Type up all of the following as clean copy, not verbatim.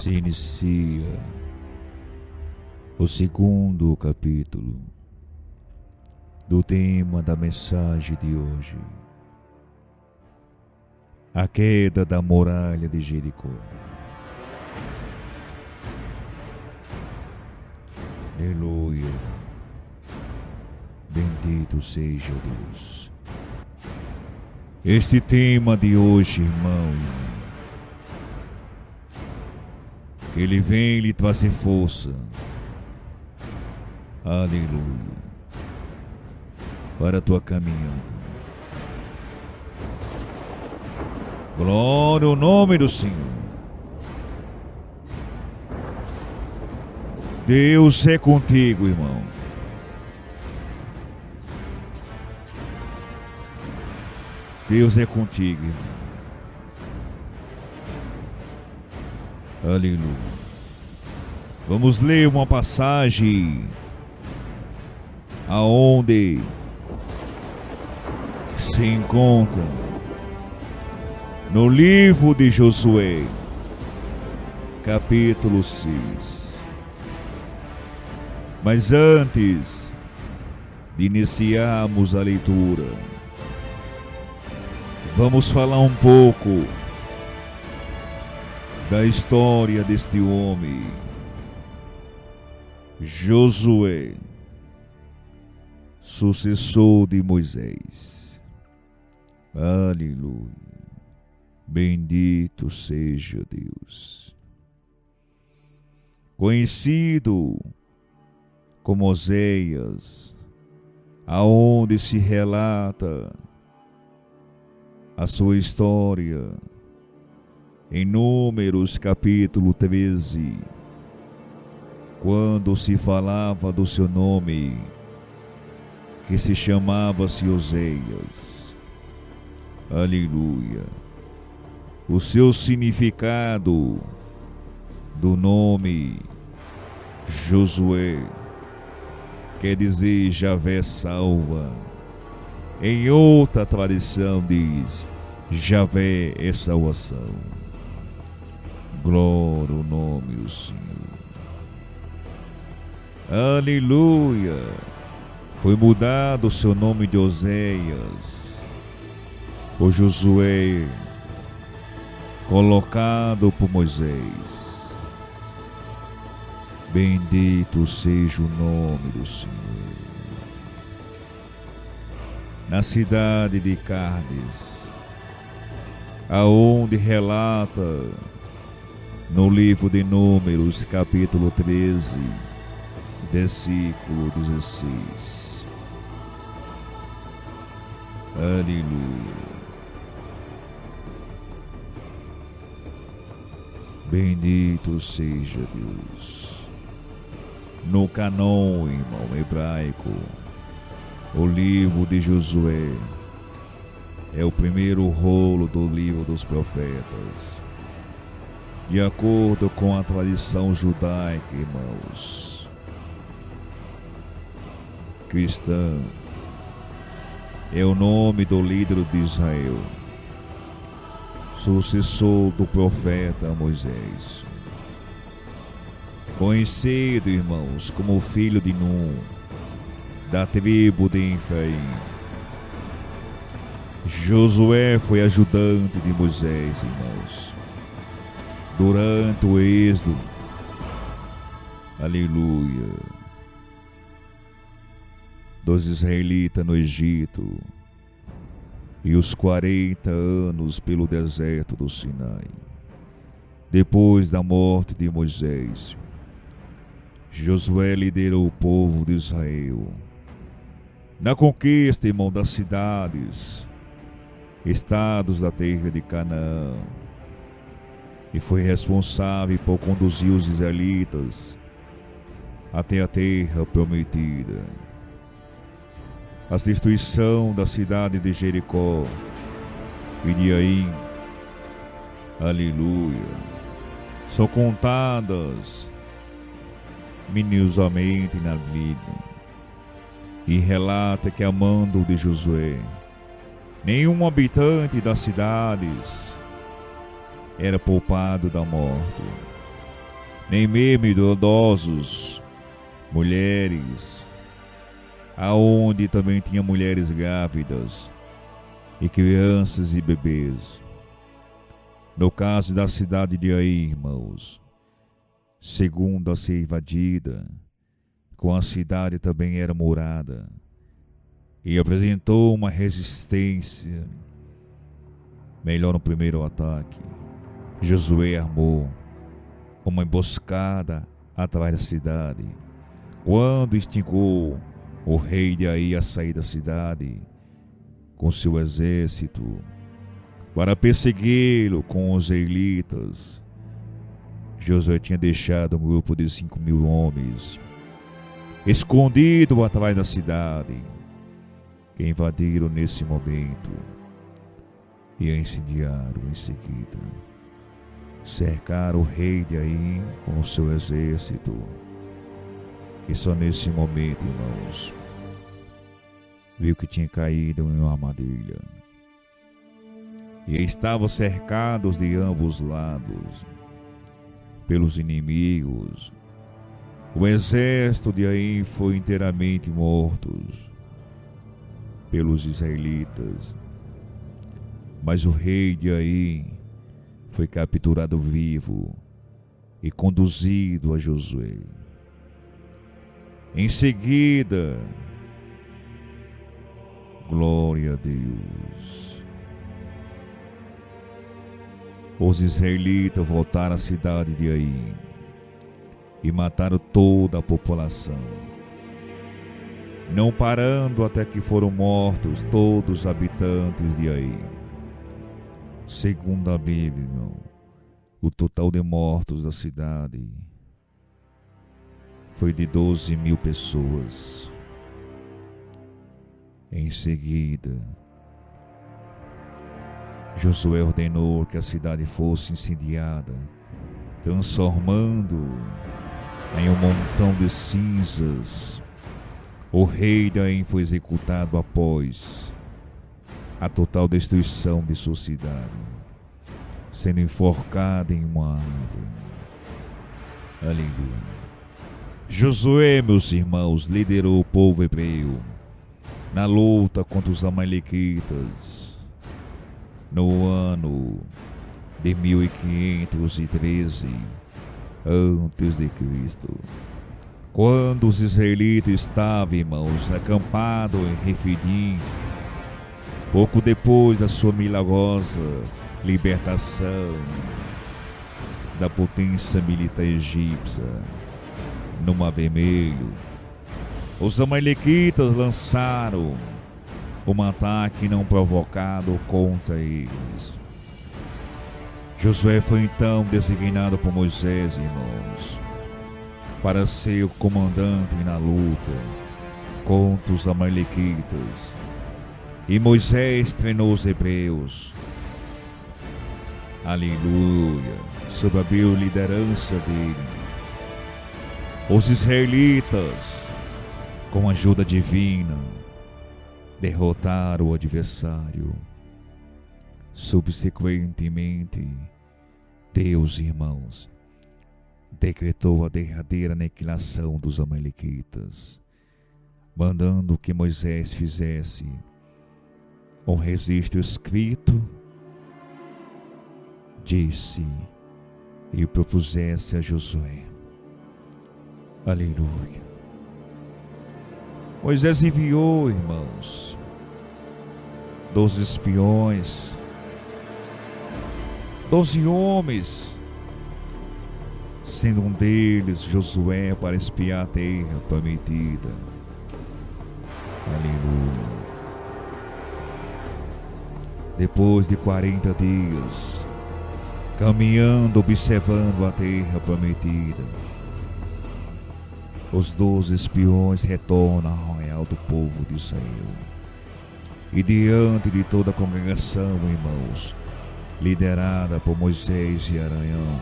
Se inicia o segundo capítulo do tema da mensagem de hoje: a queda da muralha de Jericó. Aleluia, bendito seja Deus. Este tema de hoje, irmão e irmã, que Ele vem lhe trazer força, aleluia, para a tua caminhada. Glória ao nome do Senhor. Deus é contigo, irmão. Deus é contigo, irmão. Aleluia. Vamos ler uma passagem aonde se encontra no livro de Josué, capítulo 6. Mas antes de iniciarmos a leitura, vamos falar um pouco da história deste homem, Josué, sucessor de Moisés. Aleluia. Bendito seja Deus. Conhecido como Oséias, aonde se relata a sua história em Números capítulo 13, quando se falava do seu nome, que se chamava-se Oséias. Aleluia. O seu significado do nome Josué quer dizer Javé salva. Em outra tradição diz Javé é salvação. Glória ao nome do Senhor. Aleluia. Foi mudado o seu nome de Oséias por Josué, colocado por Moisés. Bendito seja o nome do Senhor. Na cidade de Cádiz, aonde relata no livro de Números, capítulo 13, versículo 16. Aleluia. Bendito seja Deus. No canon, irmão, hebraico, o livro de Josué é o primeiro rolo do livro dos profetas. De acordo com a tradição judaica, irmãos, cristã, é o nome do líder de Israel, sucessor do profeta Moisés, conhecido, irmãos, como filho de Nun, da tribo de Efraim. Josué foi ajudante de Moisés, irmãos, durante o êxodo, aleluia, dos israelitas no Egito e os 40 anos pelo deserto do Sinai. Depois da morte de Moisés, Josué liderou o povo de Israel na conquista, irmão, das cidades, estados da terra de Canaã, e foi responsável por conduzir os israelitas até a terra prometida. A destruição da cidade de Jericó e de Ai, aleluia, são contadas minuciosamente na Bíblia, e relata que a mando de Josué, nenhum habitante das cidades era poupado da morte. nem mesmo idosos, mulheres, aonde também tinha mulheres grávidas e crianças e bebês. No caso da cidade de Ai, irmãos, segundo a ser invadida, com a cidade também era morada, e apresentou uma resistência. Melhor no primeiro ataque, Josué armou uma emboscada atrás da cidade. Quando instigou o rei de Ai a sair da cidade com seu exército para persegui-lo com os israelitas, Josué tinha deixado um grupo de 5.000 homens escondido atrás da cidade, que invadiram nesse momento e incendiaram em seguida. Cercaram o rei de Ai com o seu exército, e só nesse momento, irmãos, viu que tinha caído em uma armadilha e estavam cercados de ambos lados pelos inimigos. O exército de Ai foi inteiramente morto pelos israelitas, mas o rei de Ai foi capturado vivo e conduzido a Josué. Em seguida, glória a Deus, os israelitas voltaram à cidade de Ai e mataram toda a população, não parando até que foram mortos todos os habitantes de Ai. Segundo a Bíblia, o total de mortos da cidade foi de 12.000 pessoas. Em seguida, Josué ordenou que a cidade fosse incendiada, transformando em um montão de cinzas. O rei de Ai foi executado após a total destruição de sua cidade, sendo enforcado em uma árvore. Aleluia. Josué, meus irmãos, liderou o povo hebreu na luta contra os amalequitas no ano de 1513 antes de Cristo, quando os israelitas estavam, irmãos, acampados em Refidim, pouco depois da sua milagrosa libertação da potência militar egípcia no Mar Vermelho. Os amalequitas lançaram um ataque não provocado contra eles. Josué foi então designado por Moisés, irmãos, para ser o comandante na luta contra os amalequitas. E Moisés treinou os hebreus, aleluia, sob a liderança dele. Os israelitas, com ajuda divina, derrotaram o adversário. Subsequentemente, Deus, irmãos, decretou a derradeira aniquilação dos amalequitas, mandando que Moisés fizesse um registro escrito, disse e propusesse a Josué. Aleluia. Moisés enviou, irmãos, 12 espiões, 12 homens, sendo um deles Josué, para espiar a terra prometida. Aleluia. Depois de 40 dias, caminhando, observando a terra prometida, os 12 espiões retornam ao arraial do povo de Israel. E diante de toda a congregação, irmãos, liderada por Moisés e Arão,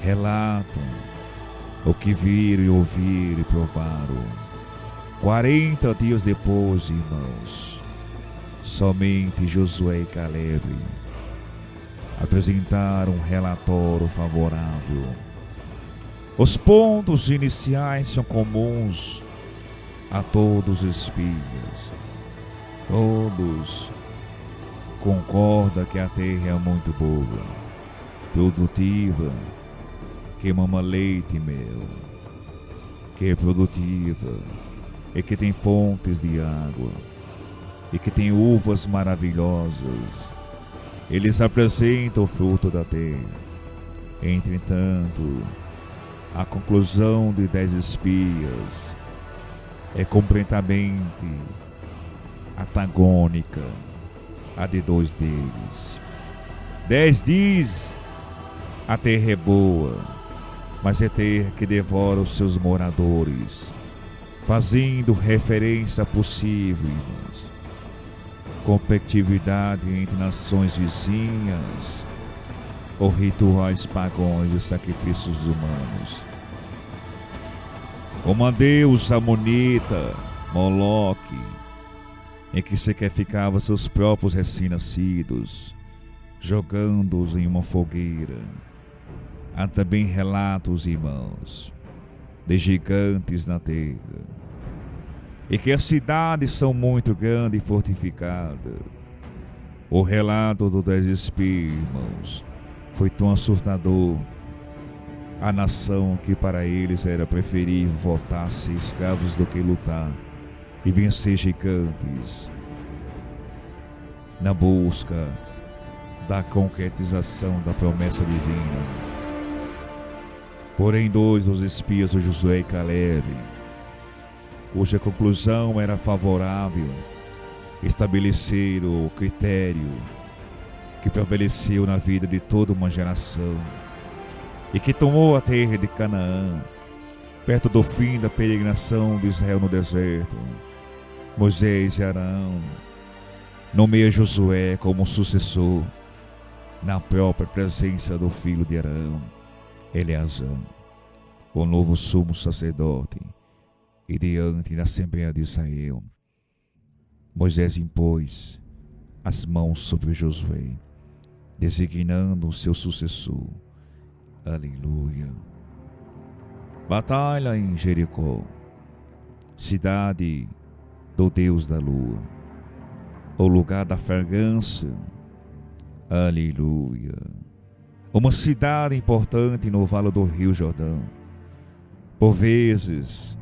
relatam o que viram e ouviram e provaram. 40 dias depois, irmãos, somente Josué e Caleb apresentaram um relatório favorável Os pontos iniciais são comuns a todos os espias. Todos concordam que a terra é muito boa, produtiva, que mama leite e mel, que é produtiva e que tem fontes de água e que tem uvas maravilhosas. Eles apresentam o fruto da terra. Entretanto, a conclusão de 10 espias é completamente antagônica à de 2 deles. 10 diz: a terra é boa, mas é terra que devora os seus moradores, fazendo referência a possíveis competitividade entre nações vizinhas ou rituais pagãos de sacrifícios humanos. Como a deusa amonita, Moloque, em que sacrificava seus próprios recém-nascidos, jogando-os em uma fogueira. Há também relatos, irmãos, de gigantes na terra, e que as cidades são muito grandes e fortificadas. O relato do 10 espias, irmãos, foi tão assustador. A nação que para eles era preferível voltar a ser escravos do que lutar e vencer gigantes na busca da concretização da promessa divina. Porém, 2 dos espias, o Josué e Caleb, cuja conclusão era favorável, estabeleceram o critério que prevaleceu na vida de toda uma geração e que tomou a terra de Canaã, perto do fim da peregrinação de Israel no deserto. Moisés e Arão nomeia Josué como sucessor na própria presença do filho de Arão, Eleazar, o novo sumo sacerdote, e diante da Assembleia de Israel, Moisés impôs as mãos sobre Josué, designando o seu sucessor. Aleluia. Batalha em Jericó, cidade do Deus da lua, o lugar da fragrância. Aleluia. Uma cidade importante no vale do Rio Jordão, por vezes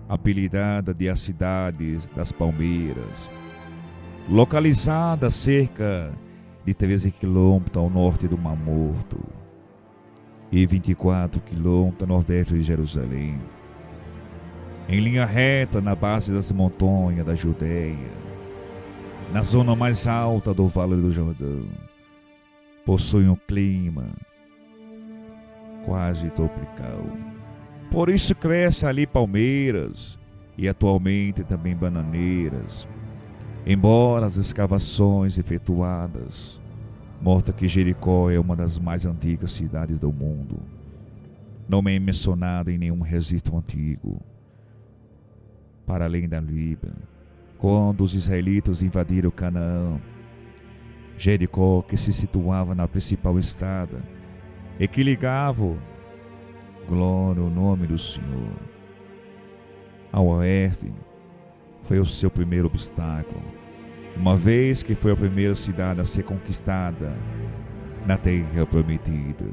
apelidada de as cidades das palmeiras, localizada a cerca de 13 quilômetros ao norte do Mar Morto e 24 quilômetros a nordeste de Jerusalém, em linha reta na base das montanhas da Judeia, na zona mais alta do Vale do Jordão. Possui um clima quase tropical. Por isso cresce ali palmeiras e atualmente também bananeiras. Embora as escavações efetuadas mostra que Jericó é uma das mais antigas cidades do mundo, não é mencionada em nenhum registro antigo. Para além da Líbia, quando os israelitas invadiram Canaã, Jericó, que se situava na principal estrada e que ligava, glória ao nome do Senhor, ao oeste, foi o seu primeiro obstáculo, uma vez que foi a primeira cidade a ser conquistada na terra prometida.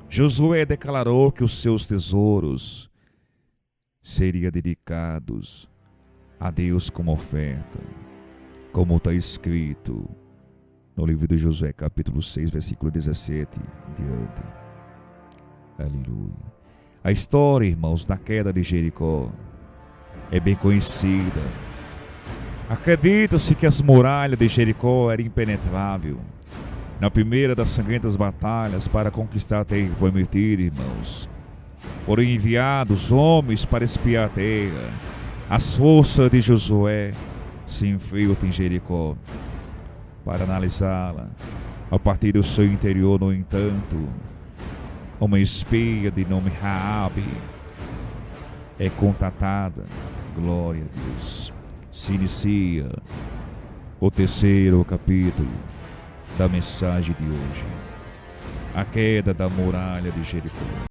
Josué declarou que os seus tesouros seriam dedicados a Deus como oferta, como está escrito no livro de Josué, capítulo 6, versículo 17 em diante. Aleluia. A história, irmãos, da queda de Jericó é bem conhecida. Acredita-se que as muralhas de Jericó eram impenetráveis na primeira das sangrentas batalhas para conquistar a terra prometida, irmãos. Foram enviados homens para espiar a terra. As forças de Josué se infiltram em Jericó para analisá-la. A partir do seu interior, no entanto, uma espia de nome Raabe é contatada. Glória a Deus. Se inicia o terceiro capítulo da mensagem de hoje, a queda da muralha de Jericó.